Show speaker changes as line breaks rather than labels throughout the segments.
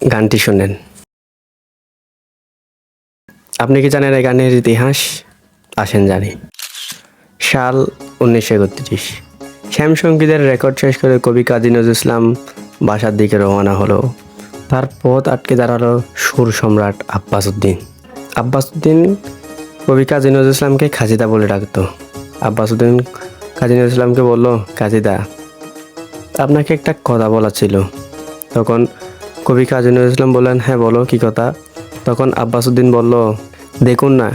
গানটি শোনেন। আপনি কি জানেন এই গানের ইতিহাস? আসেন জানি। সাল 1931। শ্যামসঙ্গীতের রেকর্ড শেষ করে কবি কাজী নজরুল ইসলাম বাসার দিকে রওনা হলো। তার পথ আটকে দাঁড়ালো সুর সম্রাট আব্বাস উদ্দিন। আব্বাস উদ্দিন কবি কাজী নজরুল ইসলামকে খাজিদা বলে ডাকতো। আব্বাস উদ্দিন কাজী নজরুল ইসলামকে বলল, খাজিদা, আপনাকে একটা কথা বলা ছিল। তখন কবি কাজী নজরুল ইসলাম বললেন, হ্যাঁ বলো, কি কথা? তখন আব্বাস উদ্দিন বলল, দেখুন না,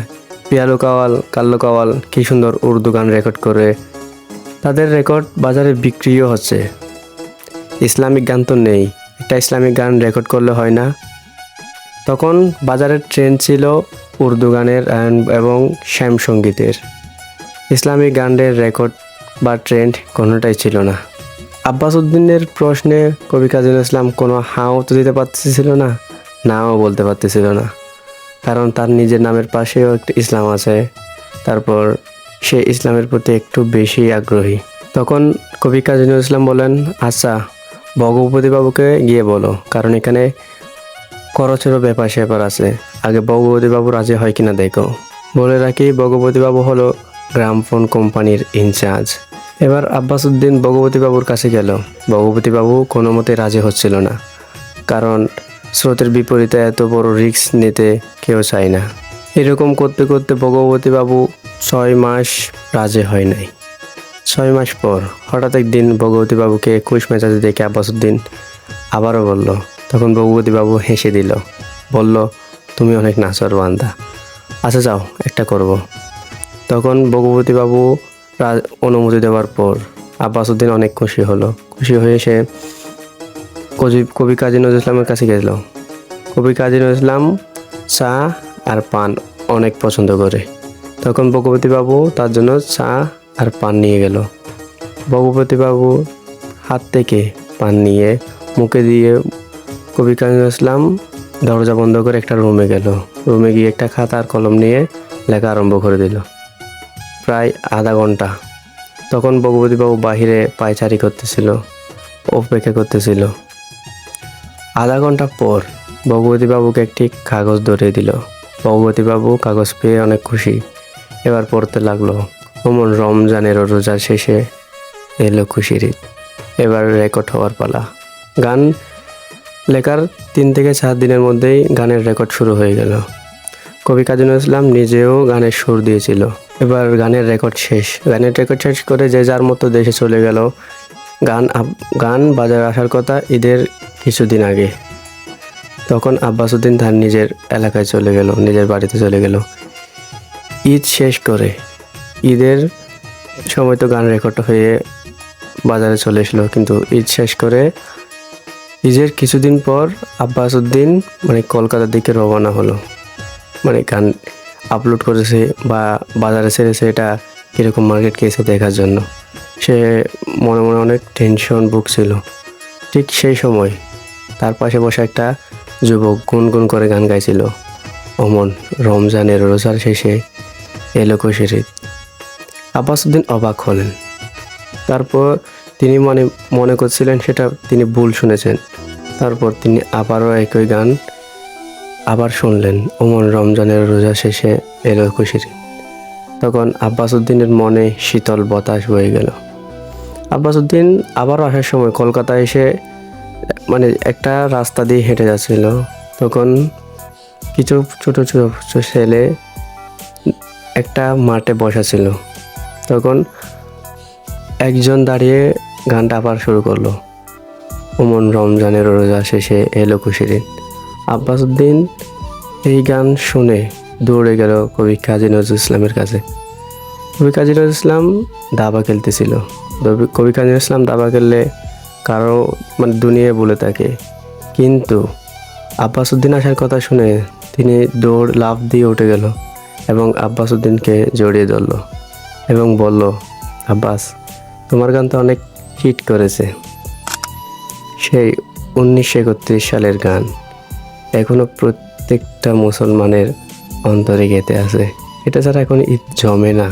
পিয়ালো কাওয়াল, কাল্লো কাওয়াল কি সুন্দর উর্দু গান রেকর্ড করে, তাদের রেকর্ড বাজারে বিক্রিও হচ্ছে। ইসলামিক গান তো নেই, একটা ইসলামিক গান রেকর্ড করলে হয় না? তখন বাজারের ট্রেন্ড ছিল উর্দু গানের এবং শ্যামসঙ্গীতের। ইসলামিক গানের রেকর্ড বা ট্রেন্ড কোনোটাই ছিল না। আব্বাস উদ্দিনের প্রশ্নে কবি কাজী নজরুল ইসলাম কোনো হাও তো দিতে পারতেছিল না, নাও বলতে পারতেছিল না, কারণ তার নিজের নামের পাশেও একটা ইসলাম আছে। তারপর সে ইসলামের প্রতি একটু বেশি আগ্রহী। তখন কবি কাজী নজরুল ইসলাম বলেন, আচ্ছা ভগবতী বাবুকে গিয়ে বলো, কারণ এখানে খরচেরও ব্যাপার স্যাপার আছে, আগে ভগবতী বাবু রাজি হয় কিনা দেখো। বলে রাখি, ভগবতী বাবু হলো গ্রামফোন কোম্পানির ইনচার্জ। এবার আব্বাস উদ্দিন ভগবতী বাবুর কাছে গেল। ভগবতী বাবু কোনো মতে রাজি হচ্ছিল না, কারণ স্রোতের বিপরীতে এত বড় রিস্ক নিতে কেউ চায় না। এরকম করতে করতে ভগবতী বাবু 6 মাস রাজি হয় নাই। 6 মাস পর হঠাৎ একদিন ভগবতী বাবুকে খুশ মেজাজে দেখে আব্বাস উদ্দিন আবারও বলল। তখন ভগবতী বাবু হেসে দিল, বলল, তুমি অনেক নাচর বান্দা, আচ্ছা যাও, একটা করব। তখন ভগবতী বাবু অনুমতি দেওয়ার পর আব্বাস উদ্দিন অনেক খুশি হলো। খুশি হয়ে সে কবি কাজী নজরুল ইসলামের কাছে গেল। কবি কাজী নজরুল ইসলাম চা আর পান অনেক পছন্দ করে। তখন ভগবতী বাবু তার জন্য চা আর পান নিয়ে গেল। ভগবতী বাবু হাত থেকে পান নিয়ে মুখে দিয়ে কবি কাজী নজরুল ইসলাম দরজা বন্ধ করে একটা রুমে গেল। রুমে গিয়ে একটা খাতা আর কলম নিয়ে লেখা আরম্ভ করে দিল। প্রায় আধা ঘন্টা। তখন ভগবতী বাবু বাহিরে পায়চারি করতেছিল, অপেক্ষা করতেছিল। আধা ঘন্টা পর ভগবতী বাবুকে একটি কাগজ ধরিয়ে দিল। ভগবতী বাবু কাগজ পেয়ে অনেক খুশি। এবার পড়তে লাগলো, ওমন রমজানের রোজা শেষে এলো খুশির ঈদ, এবার রেকর্ড হওয়ার পালা। গান লেখার 3 থেকে 4 দিনের মধ্যেই গানের রেকর্ড শুরু হয়ে গেল। কবি কাজী নজরুল ইসলাম নিজেও গানের সুর দিয়েছিল। এবার গানের রেকর্ড শেষ। গানের রেকর্ড শেষ করে যে যার মতো দেশে চলে গেল। গান বাজারে আসার কথা ঈদের কিছুদিন আগে। তখন আব্বাস উদ্দিন তার নিজের এলাকায় চলে গেল, নিজের বাড়িতে চলে গেল। ঈদ শেষ করে ঈদের সময় তো গান রেকর্ড হয়ে বাজারে চলে এসলো, কিন্তু ঈদ শেষ করে ঈদের কিছুদিন পর আব্বাস উদ্দিন কলকাতার দিকে রওনা হলো। গান আপলোড করেছে বা বাজারে ছেড়েছে, এটা কীরকম মার্কেট খেয়েছে দেখার জন্য। সে মনে মনে অনেক টেনশন ভুগছিল। ঠিক সেই সময় তার পাশে বসে একটা যুবক গুনগুন করে গান গাইছিল, ওমন রমজানের রোজার শেষে এলো খুশির ঈদ। আব্বাস উদ্দিন অবাক হলেন। তারপর তিনি মনে করছিলেন সেটা তিনি ভুল শুনেছেন। তারপর তিনি আবারও একই গান আবার শুনলেন, ওমন রমজানের রোজা শেষে এলো খুশির ঈদ। তখন আব্বাস উদ্দিনের মনে শীতল বাতাস বয়ে গেল। আব্বাস উদ্দিন আবারও আসার সময় কলকাতায় এসে একটা রাস্তা দিয়ে হেঁটে যাচ্ছিল। তখন কিছু ছোট ছোট ছেলে একটা মাঠে বসা ছিল। তখন একজন দাঁড়িয়ে গানটা আবার শুরু করলো, ওমন রমজানের রোজা শেষে এলো খুশির ঈদ। আব্বাস উদ্দিন এই গান শুনে দৌড়ে গেল কবি কাজী নজরুল ইসলামের কাছে। কবি কাজী নজরুল ইসলাম দাবা খেলতেছিল। কবি কাজী নজরুল ইসলাম দাবা খেললে কারো দুনিয়ায় বলে থাকে, কিন্তু আব্বাস উদ্দিন আসার কথা শুনে তিনি লাফ দিয়ে উঠে গেল এবং আব্বাস উদ্দিনকে জড়িয়ে ধরল এবং বলল, আব্বাস, তোমার গান তো অনেক হিট করেছে। সেই 1931 সালের গান এখনো প্রত্যেকটা মুসলমানের অন্তরে গেঁথে আছে। এটা ছাড়া এখন ঈদ জমে না।